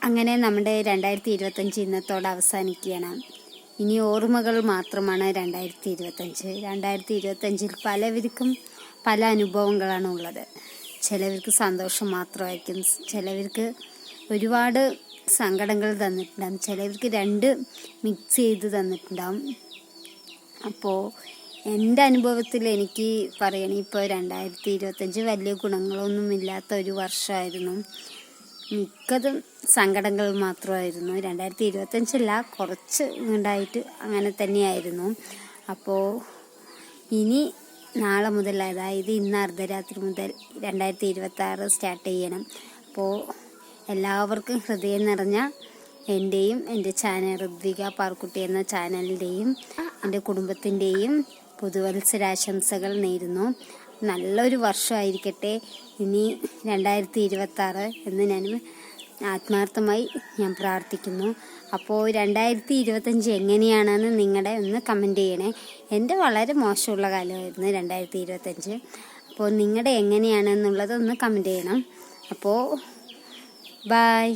അങ്ങനെ നമ്മുടെ 2025 ഇന്നത്തോടെ അവസാനിക്കുകയാണ്. ഇനി ഓർമ്മകൾ മാത്രമാണ് 2025. 2025 പലവർക്കും പല അനുഭവങ്ങളാണ് ഉള്ളത്. ചിലവർക്ക് സന്തോഷം മാത്രമായിരിക്കും, ചിലവർക്ക് ഒരുപാട് സങ്കടങ്ങൾ തന്നിട്ടുണ്ടാകും, ചിലവർക്ക് രണ്ട് മിക്സ് ചെയ്ത് തന്നിട്ടുണ്ടാകും. അപ്പോൾ എൻ്റെ അനുഭവത്തിൽ എനിക്ക് പറയണേ, ഇപ്പോൾ 2025 വലിയ ഗുണങ്ങളൊന്നുമില്ലാത്ത ഒരു വർഷമായിരുന്നു. മിക്കതും സങ്കടങ്ങൾ മാത്രമായിരുന്നു. 2025 കുറച്ച് ഉണ്ടായിട്ട് അങ്ങനെ തന്നെയായിരുന്നു. അപ്പോൾ ഇനി നാളെ മുതൽ, അതായത് ഇന്ന് അർദ്ധരാത്രി മുതൽ 2026 സ്റ്റാർട്ട് ചെയ്യണം. അപ്പോൾ എല്ലാവർക്കും ഹൃദയം നിറഞ്ഞ എൻ്റെയും എൻ്റെ ചാനൽ ഋത്വിക പാർക്കുട്ടി എന്ന ചാനലിൻ്റെയും എൻ്റെ കുടുംബത്തിൻ്റെയും പുതുവത്സരാശംസകൾ നേരുന്നു. നല്ലൊരു വർഷമായിരിക്കട്ടെ ഇനി 2026 എന്ന് ഞാൻ ആത്മാർത്ഥമായി പ്രാർത്ഥിക്കുന്നു. അപ്പോൾ 2025 എങ്ങനെയാണെന്ന് നിങ്ങളുടെ ഒന്ന് കമൻറ്റ് ചെയ്യണേ. എൻ്റെ വളരെ മോശമുള്ള കാലമായിരുന്നു 2025. അപ്പോൾ നിങ്ങളുടെ എങ്ങനെയാണെന്നുള്ളത് ഒന്ന് കമൻറ്റ് ചെയ്യണം. അപ്പോൾ ബൈ.